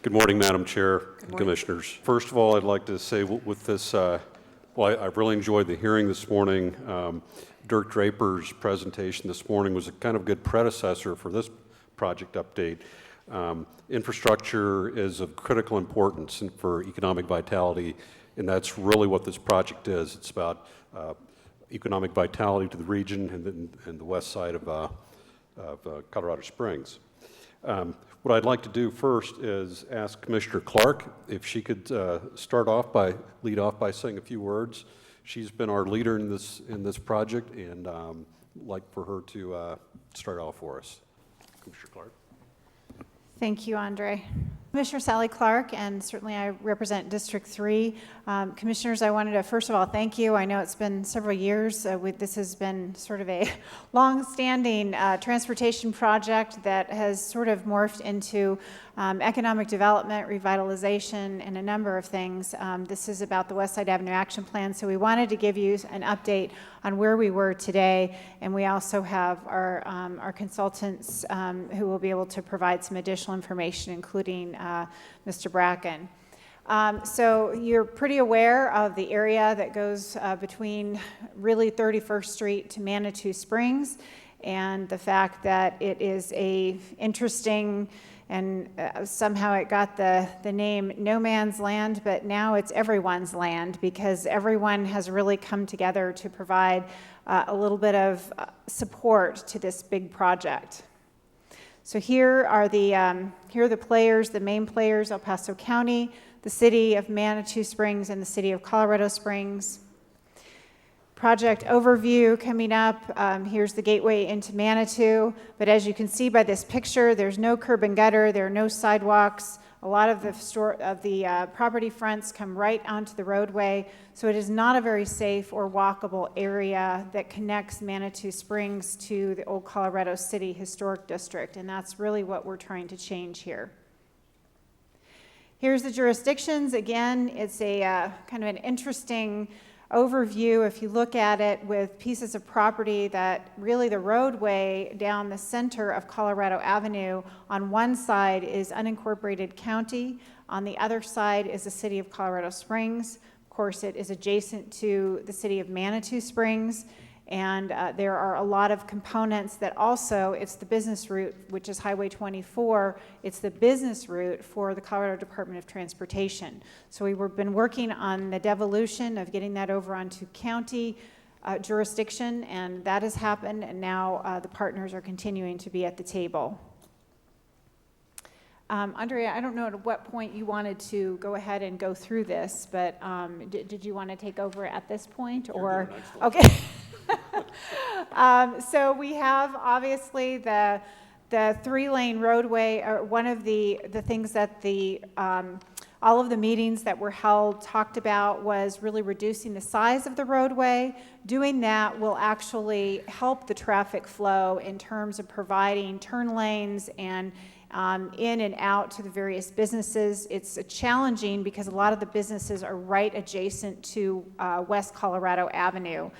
Good morning, Madam Chair and morning. Commissioners. First of all, I'd like to say with this, I really enjoyed the hearing this morning. Dirk Draper's presentation this morning was a kind of good predecessor for this project update. Infrastructure is of critical importance for economic vitality, and that's really what this project is. It's about economic vitality to the region and the west side of Colorado Springs. What I'd like to do first is ask Commissioner Clark if she could lead off by saying a few words. She's been our leader in this project, and like for her to start off for us. Commissioner Clark. Thank you, Andre. Commissioner Sally Clark, and certainly I represent District 3. Commissioners, I wanted to first of all thank you. I know it's been several years. This has been sort of a long-standing transportation project that has sort of morphed into economic development, revitalization, and a number of things. This is about the Westside Avenue Action Plan, so we wanted to give you an update on where we were today, and we also have our consultants who will be able to provide some additional information, including Mr. Brackin. So you're pretty aware of the area that goes between really 31st Street to Manitou Springs, and the fact that it is a interesting, and somehow it got the name No Man's Land, but now it's everyone's land because everyone has really come together to provide a little bit of support to this big project. So here are the players, the main players: El Paso County, the City of Manitou Springs, and the City of Colorado Springs. Project overview coming up. Here's the gateway into Manitou, but as you can see by this picture, there's no curb and gutter, there are no sidewalks. A lot of the property fronts come right onto the roadway, so it is not a very safe or walkable area that connects Manitou Springs to the Old Colorado City Historic District, and that's really what we're trying to change here. Here's the jurisdictions. Again, it's a kind of an interesting overview if you look at it with pieces of property that really the roadway down the center of Colorado Avenue on one side is unincorporated county, on the other side is the City of Colorado Springs. Of course, it is adjacent to the City of Manitou Springs, and there are a lot of components that also, it's the business route, which is Highway 24, it's the business route for the Colorado Department of Transportation. So we've been working on the devolution of getting that over onto county jurisdiction, and that has happened, and now the partners are continuing to be at the table. Andrea, I don't know at what point you wanted to go ahead and go through this, but did you want to take over at this point, or? Okay. So we have obviously the 3-lane roadway. One of the things that all of the meetings that were held talked about was really reducing the size of the roadway. Doing that will actually help the traffic flow in terms of providing turn lanes and in and out to the various businesses. It's challenging because a lot of the businesses are right adjacent to West Colorado Avenue.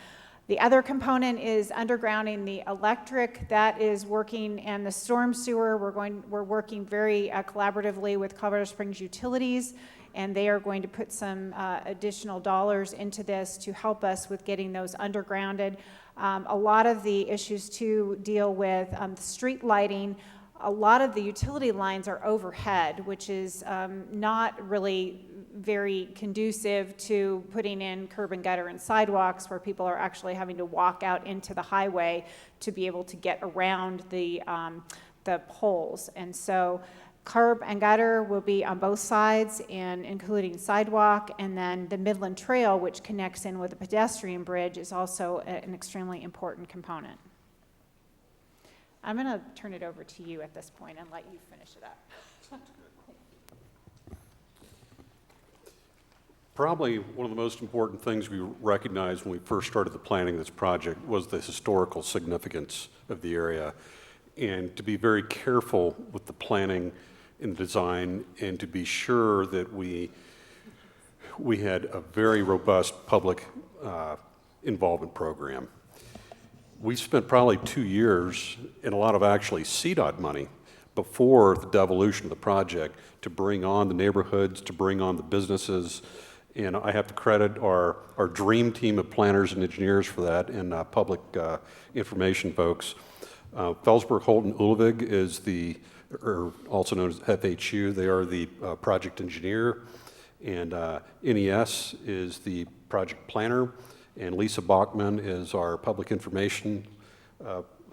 The other component is undergrounding the electric. That is working, and the storm sewer. We're working very collaboratively with Colorado Springs Utilities, and they are going to put some additional dollars into this to help us with getting those undergrounded. A lot of the issues to deal with the street lighting. A lot of the utility lines are overhead, which is not really very conducive to putting in curb and gutter and sidewalks where people are actually having to walk out into the highway to be able to get around the poles. And so curb and gutter will be on both sides, and including sidewalk, and then the Midland Trail, which connects in with the pedestrian bridge, is also an extremely important component. I'm going to turn it over to you at this point and let you finish it up. Probably one of the most important things we recognized when we first started the planning of this project was the historical significance of the area, and to be very careful with the planning and design, and to be sure that we had a very robust public involvement program. We spent probably 2 years and a lot of actually CDOT money before the devolution of the project to bring on the neighborhoods, to bring on the businesses. And I have to credit our dream team of planners and engineers for that, and public information folks. Felsberg, Holt, and Ulvig is or also known as FHU. They are the project engineer, and NES is the project planner, and Lisa Bachman is our public information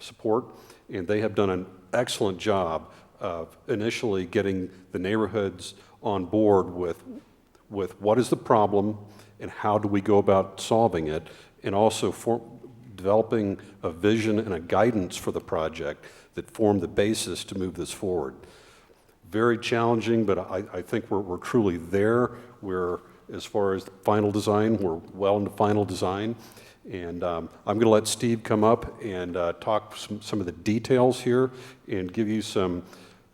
support. And they have done an excellent job of initially getting the neighborhoods on board with what is the problem and how do we go about solving it, and also developing a vision and a guidance for the project that form the basis to move this forward. Very challenging, but I think we're truly there. As far as the final design, we're well into final design. And I'm going to let Steve come up and talk some of the details here and give you some.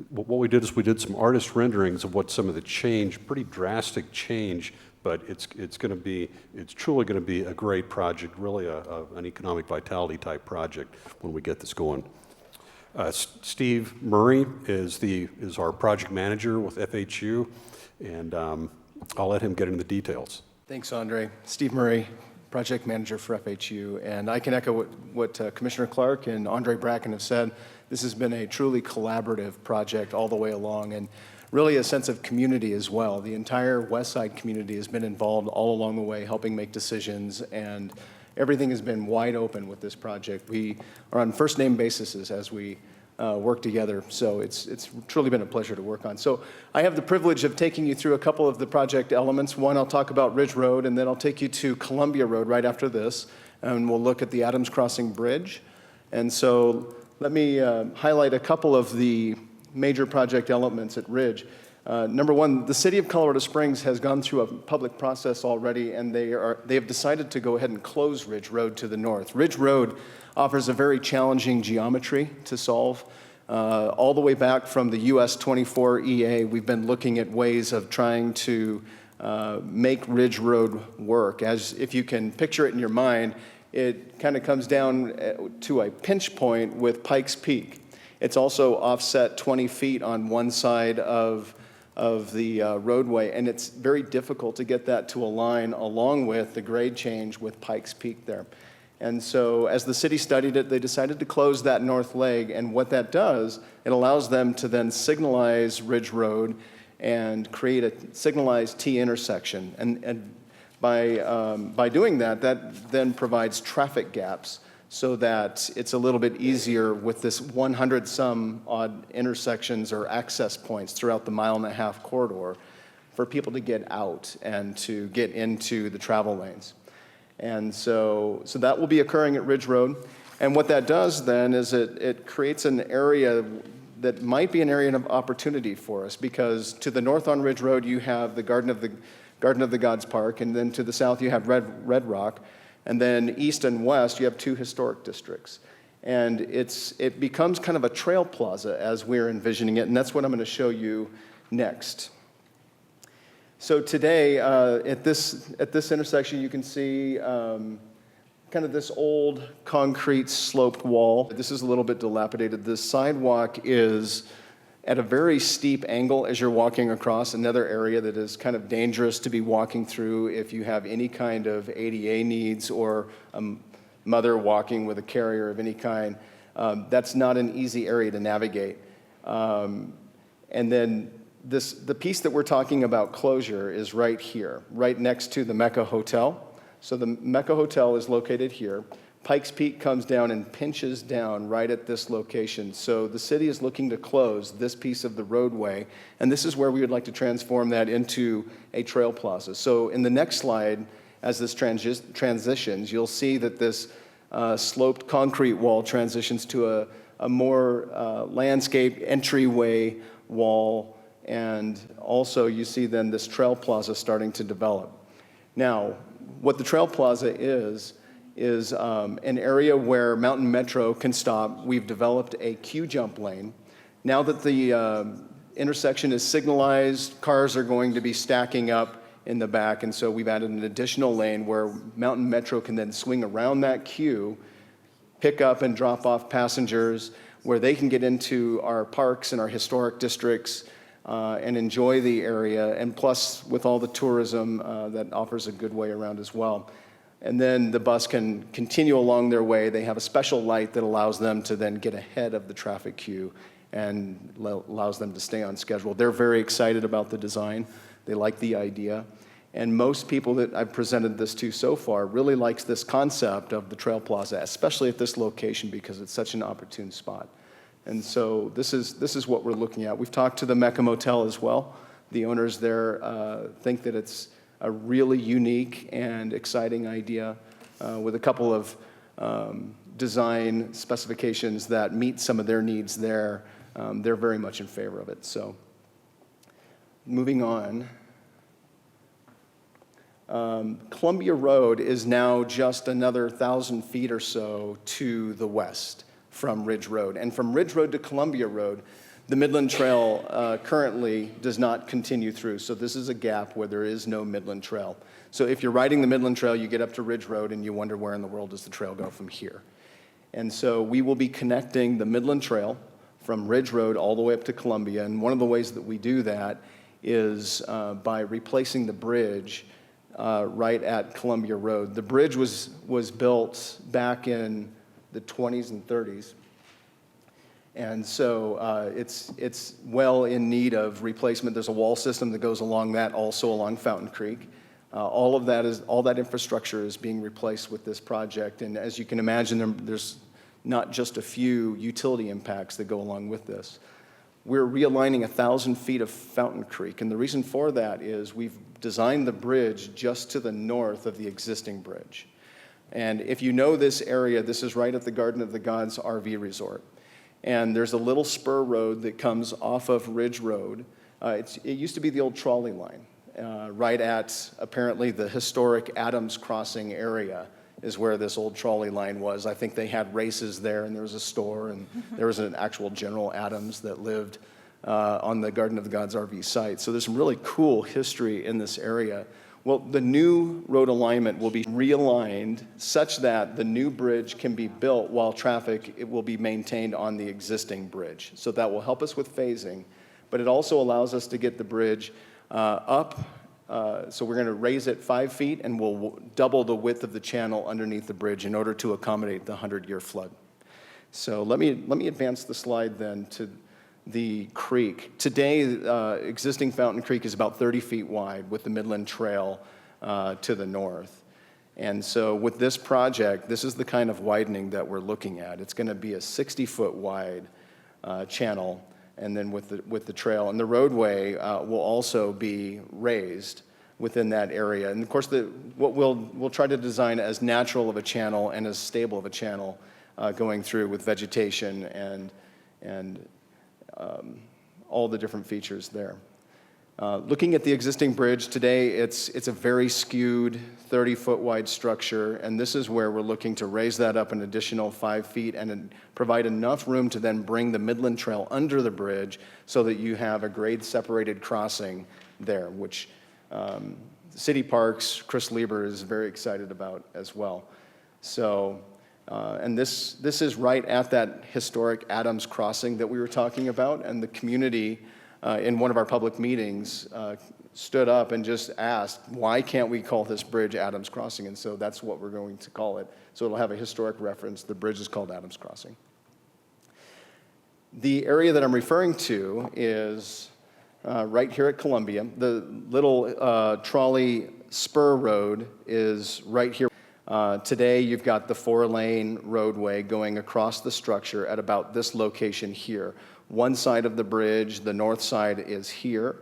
What we did is we did some artist renderings of what some of the change, pretty drastic change, but it's truly going to be a great project, really an economic vitality type project when we get this going. Steve Murray is our project manager with FHU, and I'll let him get into the details. Thanks, Andre. Steve Murray, project manager for FHU, and I can echo what Commissioner Clark and Andre Brackin have said. This has been a truly collaborative project all the way along, and really a sense of community as well. The entire Westside community has been involved all along the way, helping make decisions, and everything has been wide open with this project. We are on first name basis as we work together, so it's truly been a pleasure to work on. So I have the privilege of taking you through a couple of the project elements. One, I'll talk about Ridge Road, and then I'll take you to Columbia Road right after this, and we'll look at the Adams Crossing Bridge. And so let me highlight a couple of the major project elements at Ridge. Number one, the City of Colorado Springs has gone through a public process already, and they have decided to go ahead and close Ridge Road to the north. Ridge Road offers a very challenging geometry to solve. All the way back from the US 24 EA, we've been looking at ways of trying to make Ridge Road work. As if you can picture it in your mind, it kind of comes down to a pinch point with Pikes Peak. It's also offset 20 feet on one side of the roadway, and it's very difficult to get that to align along with the grade change with Pikes Peak there. And so as the city studied it, they decided to close that north leg, and what that does, it allows them to then signalize Ridge Road and create a signalized T intersection. And by doing that, that then provides traffic gaps so that it's a little bit easier with this 100-some odd intersections or access points throughout the mile-and-a-half corridor for people to get out and to get into the travel lanes. And so that will be occurring at Ridge Road. And what that does then is it creates an area that might be an area of opportunity for us, because to the north on Ridge Road you have the Garden of the Gods Park, and then to the south you have Red Rock, and then east and west you have two historic districts. And it becomes kind of a trail plaza as we're envisioning it, and that's what I'm going to show you next. So today, at this intersection, you can see kind of this old concrete sloped wall. This is a little bit dilapidated. The sidewalk is at a very steep angle as you're walking across, another area that is kind of dangerous to be walking through if you have any kind of ADA needs or a mother walking with a carrier of any kind. That's not an easy area to navigate. And then the piece that we're talking about closure is right here, right next to the Mecca Hotel. So the Mecca Hotel is located here. Pikes Peak comes down and pinches down right at this location. So the city is looking to close this piece of the roadway, and this is where we would like to transform that into a trail plaza. So in the next slide, as this transitions, you'll see that this sloped concrete wall transitions to a more landscaped entryway wall, and also you see then this trail plaza starting to develop. Now, what the trail plaza is an area where Mountain Metro can stop. We've developed a Q-jump lane. Now that the intersection is signalized, cars are going to be stacking up in the back, and so we've added an additional lane where Mountain Metro can then swing around that Q, pick up and drop off passengers. where they can get into our parks and our historic districts and enjoy the area, and plus with all the tourism that offers a good way around as well. And then the bus can continue along their way. They have a special light that allows them to then get ahead of the traffic queue and allows them to stay on schedule. They're very excited about the design. They like the idea. And most people that I've presented this to so far really likes this concept of the Trail Plaza, especially at this location because it's such an opportune spot. And so this is what we're looking at. We've talked to the Mecca Motel as well. The owners there think that it's a really unique and exciting idea with a couple of design specifications that meet some of their needs there. They're very much in favor of it. So moving on. Columbia Road is now just another 1,000 feet or so to the west from Ridge Road. And from Ridge Road to Columbia Road, the Midland Trail currently does not continue through. So this is a gap where there is no Midland Trail. So if you're riding the Midland Trail, you get up to Ridge Road and you wonder where in the world does the trail go from here. And so we will be connecting the Midland Trail from Ridge Road all the way up to Columbia. And one of the ways that we do that is by replacing the bridge right at Columbia Road. The bridge was built back in the 20s and 30s. And so it's well in need of replacement. There's a wall system that goes along that, also along Fountain Creek. All that infrastructure is being replaced with this project. And as you can imagine, there's not just a few utility impacts that go along with this. We're realigning 1,000 feet of Fountain Creek. And the reason for that is we've designed the bridge just to the north of the existing bridge. And if you know this area, this is right at the Garden of the Gods RV Resort. And there's a little spur road that comes off of Ridge Road. It used to be the old trolley line. Right at, apparently, the historic Adams Crossing area is where this old trolley line was. I think they had races there, and there was a store, and there was an actual General Adams that lived on the Garden of the Gods RV site. So there's some really cool history in this area. Well, the new road alignment will be realigned such that the new bridge can be built while it will be maintained on the existing bridge. So that will help us with phasing, but it also allows us to get the bridge up. So we're going to raise it 5 feet, and we'll double the width of the channel underneath the bridge in order to accommodate the 100-year flood. So let me advance the slide then to the creek. Today, existing Fountain Creek is about 30 feet wide with the Midland Trail to the north. And so with this project, this is the kind of widening that we're looking at. It's going to be a 60-foot wide channel, and then with the trail. And the roadway will also be raised within that area. And of course, what we'll try to design as natural of a channel and as stable of a channel going through with vegetation and all the different features there. Looking at the existing bridge today, it's a very skewed 30-foot wide structure, and this is where we're looking to raise that up an additional 5 feet and provide enough room to then bring the Midland Trail under the bridge so that you have a grade-separated crossing there, which City Parks, Chris Lieber is very excited about as well. So, and this is right at that historic Adams Crossing that we were talking about, and the community in one of our public meetings stood up and just asked, why can't we call this bridge Adams Crossing? And so that's what we're going to call it. So it'll have a historic reference. The bridge is called Adams Crossing. The area that I'm referring to is right here at Columbia. The little trolley spur road is right here. Today, you've got the 4-lane roadway going across the structure at about this location here. One side of the bridge, the north side is here,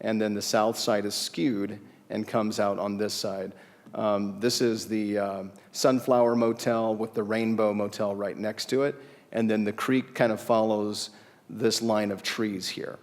and then the south side is skewed and comes out on this side. This is the Sunflower Motel with the Rainbow Motel right next to it, and then the creek kind of follows this line of trees here.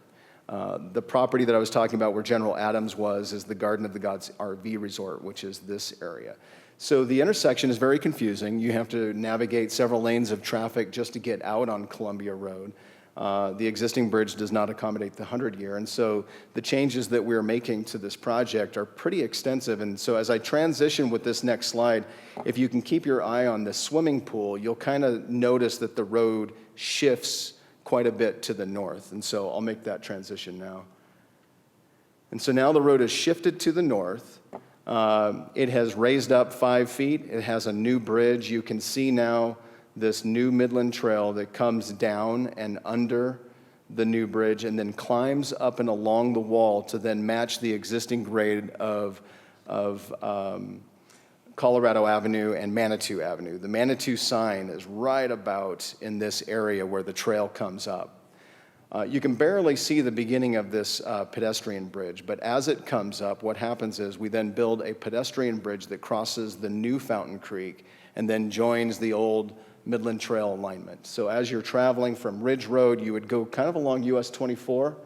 The property that I was talking about where General Adams was is the Garden of the Gods RV Resort, which is this area. So the intersection is very confusing. You have to navigate several lanes of traffic just to get out on Columbia Road. The existing bridge does not accommodate the 100-year, and so the changes that we're making to this project are pretty extensive. And so as I transition with this next slide, if you can keep your eye on the swimming pool, you'll kind of notice that the road shifts quite a bit to the north, and so I'll make that transition now. And so now the road is shifted to the north. It has raised up 5 feet. It has a new bridge. You can see now this new Midland Trail that comes down and under the new bridge and then climbs up and along the wall to then match the existing grade of Colorado Avenue and Manitou Avenue. The Manitou sign is right about in this area where the trail comes up. You can barely see the beginning of this pedestrian bridge, but as it comes up, what happens is we then build a pedestrian bridge that crosses the new Fountain Creek and then joins the old Midland Trail alignment. So as you're traveling from Ridge Road, you would go kind of along US 24,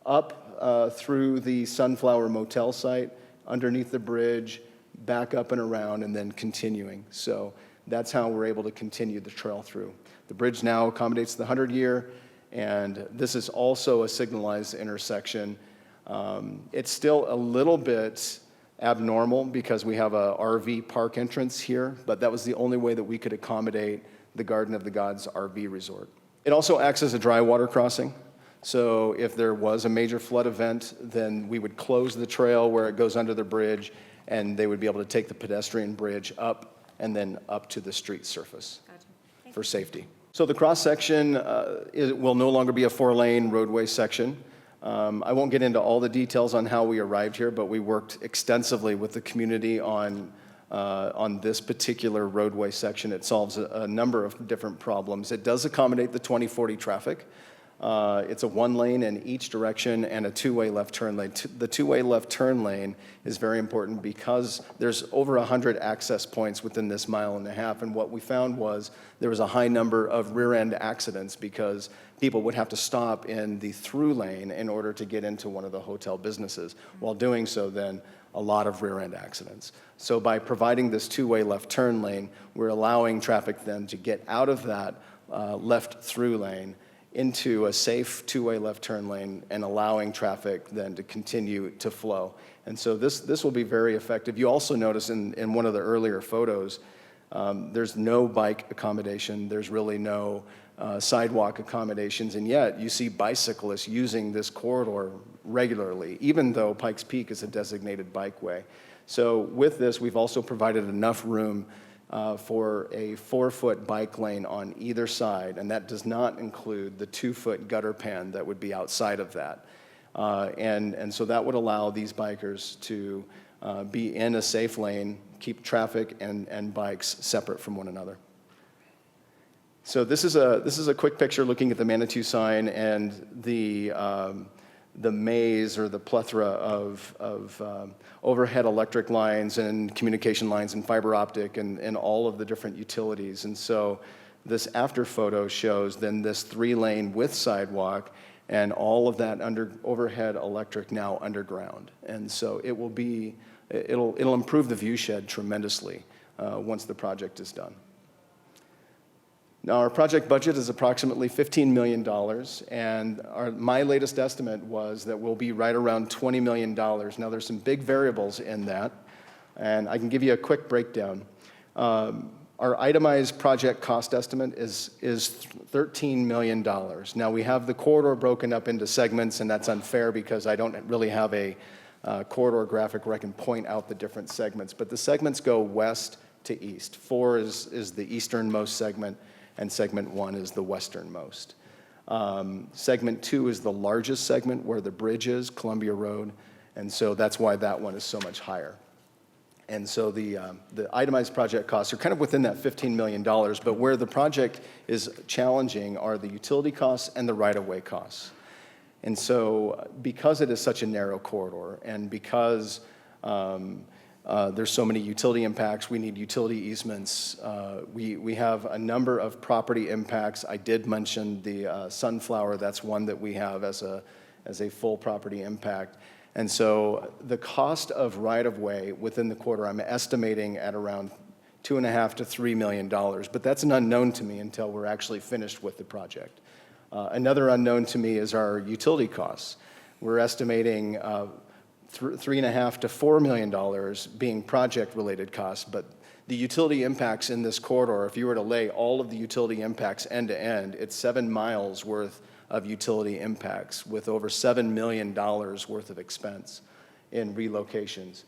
up through the Sunflower Motel site, underneath the bridge, back up and around, and then continuing. So that's how we're able to continue the trail through. The bridge now accommodates the 100-year, and this is also a signalized intersection. It's still a little bit abnormal because we have a RV park entrance here, but that was the only way that we could accommodate the Garden of the Gods RV resort. It also acts as a dry water crossing. So if there was a major flood event, then we would close the trail where it goes under the bridge, and they would be able to take the pedestrian bridge up and then up to the street surface for safety. So the cross-section will no longer be a 4-lane roadway section. I won't get into all the details on how we arrived here, but we worked extensively with the community on this particular roadway section. It solves a number of different problems. It does accommodate the 2040 traffic. It's a 1-lane in each direction and a 2-way left turn lane. The 2-way left turn lane is very important because there's over 100 access points within this 1.5 miles, and what we found was there was a high number of rear-end accidents because people would have to stop in the through lane in order to get into one of the hotel businesses. While doing so, then a lot of rear-end accidents. So by providing this 2-way left turn lane, we're allowing traffic then to get out of that left through lane into a safe 2-way left turn lane and allowing traffic then to continue to flow. And so this will be very effective. You also notice in one of the earlier photos, there's no bike accommodation, there's really no sidewalk accommodations, and yet you see bicyclists using this corridor regularly, even though Pikes Peak is a designated bikeway. So with this, we've also provided enough room for a 4-foot bike lane on either side, and that does not include the 2-foot gutter pan that would be outside of that. And so that would allow these bikers to be in a safe lane, keep traffic and bikes separate from one another. So this is a quick picture looking at the Manitou sign and the maze or the plethora of overhead electric lines and communication lines and fiber optic and all of the different utilities. And so this after photo shows then this 3-lane with sidewalk and all of that overhead electric now underground. And so it'll improve the view shed tremendously once the project is done. Now, our project budget is approximately $15 million, and my latest estimate was that we'll be right around $20 million. Now, there's some big variables in that, and I can give you a quick breakdown. Our itemized project cost estimate is $13 million. Now, we have the corridor broken up into segments, and that's unfair because I don't really have a corridor graphic where I can point out the different segments, but the segments go west to east. 4 is the easternmost segment, and segment 1 is the westernmost. Segment 2 is the largest segment where the bridge is, Columbia Road, and so that's why that one is so much higher. And so the itemized project costs are kind of within that $15 million, but where the project is challenging are the utility costs and the right-of-way costs. And so because it is such a narrow corridor and because there's so many utility impacts, we need utility easements. We have a number of property impacts. I did mention the Sunflower. That's one that we have as a full property impact. And so the cost of right-of-way within the corridor, I'm estimating at around $2.5 to $3 million, but that's an unknown to me until we're actually finished with the project. Another unknown to me is our utility costs. We're estimating $3.5 to $4 million being project-related costs, but the utility impacts in this corridor, if you were to lay all of the utility impacts end to end, it's 7 miles worth of utility impacts with over $7 million worth of expense in relocations.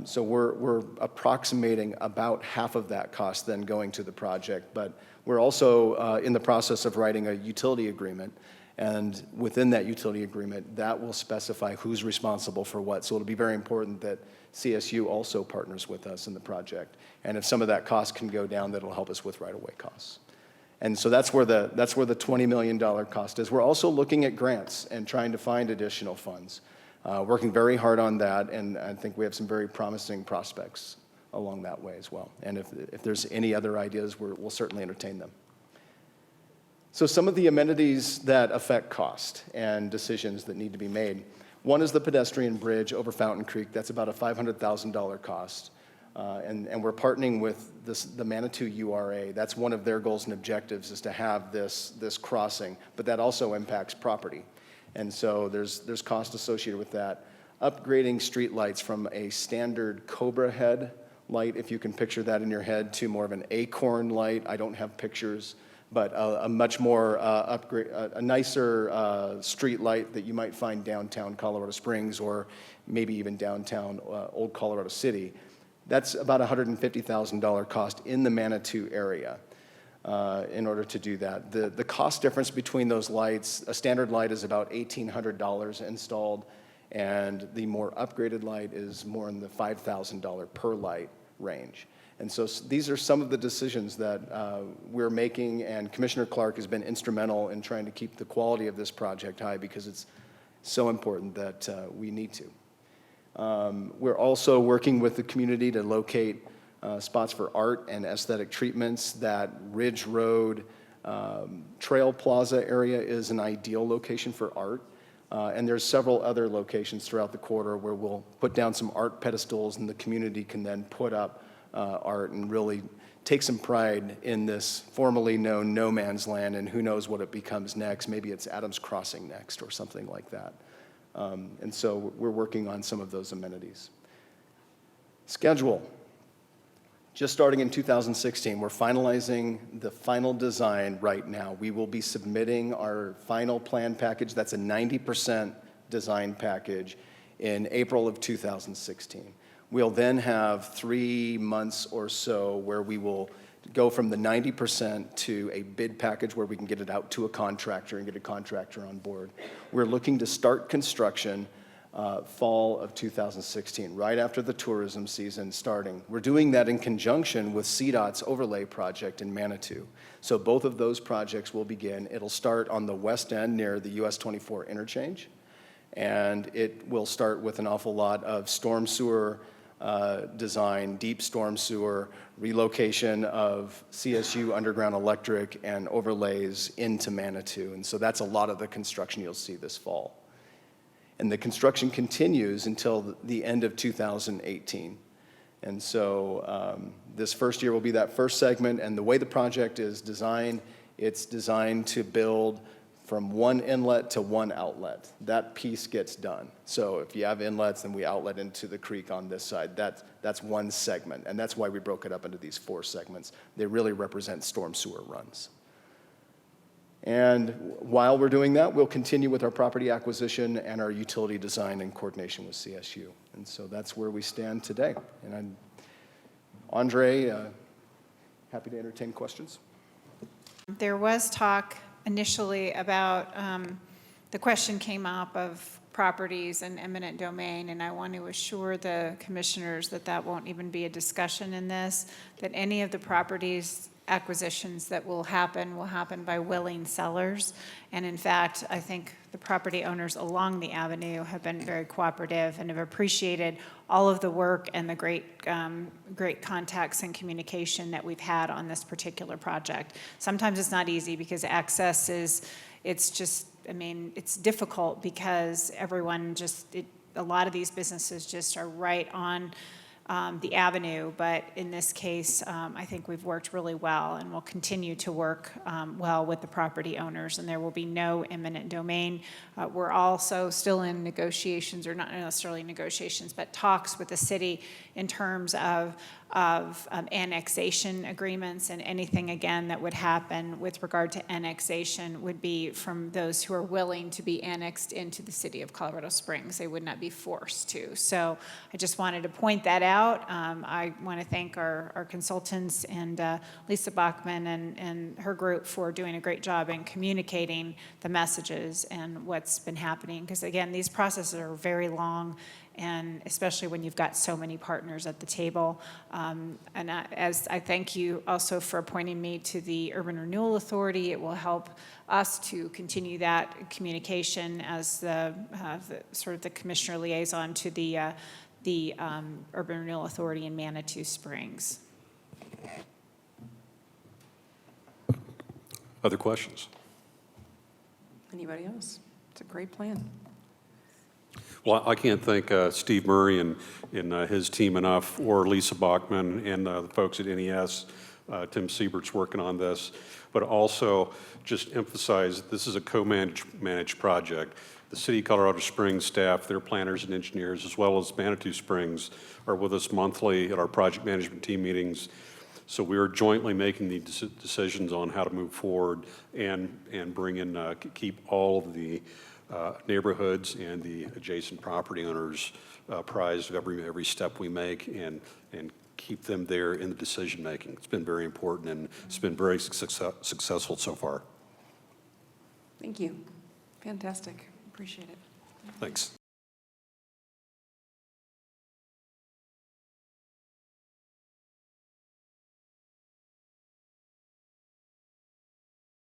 So we're approximating about half of that cost then going to the project, but we're also in the process of writing a utility agreement, and within that utility agreement, that will specify who's responsible for what. So it'll be very important that CSU also partners with us in the project, and if some of that cost can go down, that'll help us with right-of-way costs. And so that's where the $20 million cost is. We're also looking at grants and trying to find additional funds. Working very hard on that, and I think we have some very promising prospects along that way as well. And if there's any other ideas, we'll certainly entertain them. So some of the amenities that affect cost and decisions that need to be made. One is the pedestrian bridge over Fountain Creek. That's about a $500,000 cost. And we're partnering with the Manitou URA. That's one of their goals and objectives, is to have this crossing, but that also impacts property. And so there's cost associated with that. Upgrading street lights from a standard Cobra head light, if you can picture that in your head, to more of an acorn light. I don't have pictures, but a much more a nicer street light that you might find downtown Colorado Springs or maybe even downtown Old Colorado City. That's about $150,000 cost in the Manitou area. In order to do that. The cost difference between those lights, a standard light is about $1,800 installed, and the more upgraded light is more in the $5,000 per light range. And so these are some of the decisions that we're making, and Commissioner Clark has been instrumental in trying to keep the quality of this project high because it's so important that we need to. We're also working with the community to locate spots for art and aesthetic treatments. That Ridge Road Trail Plaza area is an ideal location for art. And there's several other locations throughout the corridor where we'll put down some art pedestals and the community can then put up art and really take some pride in this formerly known no man's land, and who knows what it becomes next. Maybe it's Adams Crossing next or something like that. And so we're working on some of those amenities. Schedule. Just starting in 2016, we're finalizing the final design right now. We will be submitting our final plan package. That's a 90% design package in April of 2016. We'll then have 3 months or so where we will go from the 90% to a bid package where we can get it out to a contractor and get a contractor on board. We're looking to start construction fall of 2016, right after the tourism season starting. We're doing that in conjunction with CDOT's overlay project in Manitou. So both of those projects will begin. It'll start on the west end near the US 24 interchange, and it will start with an awful lot of storm sewer design, deep storm sewer, relocation of CSU underground electric, and overlays into Manitou. And so that's a lot of the construction you'll see this fall. And the construction continues until the end of 2018. And so this first year will be that first segment, and the way the project is designed, it's designed to build from one inlet to one outlet. That piece gets done. So if you have inlets, then we outlet into the creek on this side. That's one segment, and that's why we broke it up into these 4 segments. They really represent storm sewer runs. And while we're doing that, we'll continue with our property acquisition and our utility design in coordination with CSU. And so that's where we stand today. And Andre, happy to entertain questions. There was talk initially about, the question came up of properties and eminent domain, and I want to assure the commissioners that that won't even be a discussion in this, that any of the properties acquisitions that will happen by willing sellers. And in fact, I think the property owners along the avenue have been very cooperative and have appreciated all of the work and the great contacts and communication that we've had on this particular project. Sometimes it's not easy because access it's difficult because everyone a lot of these businesses just are right on the avenue, but in this case, I think we've worked really well and will continue to work well with the property owners, and there will be no eminent domain. We're also still in negotiations, or not necessarily negotiations, but talks with the city in terms of annexation agreements, and anything, again, that would happen with regard to annexation would be from those who are willing to be annexed into the city of Colorado Springs. They would not be forced to. So I just wanted to point that out. I want to thank our consultants and Lisa Bachman and her group for doing a great job in communicating the messages and what's been happening. Because again, these processes are very long, and especially when you've got so many partners at the table. As I thank you also for appointing me to the Urban Renewal Authority, it will help us to continue that communication as the sort of the commissioner liaison to the Urban Renewal Authority in Manitou Springs. Other questions? Anybody else? It's a great plan. Well, I can't thank Steve Murray and his team enough, or Lisa Bachman and the folks at NES. Tim Siebert's working on this, but also just emphasize that this is a co-managed project. The City of Colorado Springs staff, their planners and engineers, as well as Manitou Springs, are with us monthly at our project management team meetings. So we are jointly making the decisions on how to move forward and bring in, keep all of the neighborhoods and the adjacent property owners apprised of every step we make, and keep them there in the decision making. It's been very important, and it's been very successful so far. Thank you. Fantastic. Appreciate it. Thanks.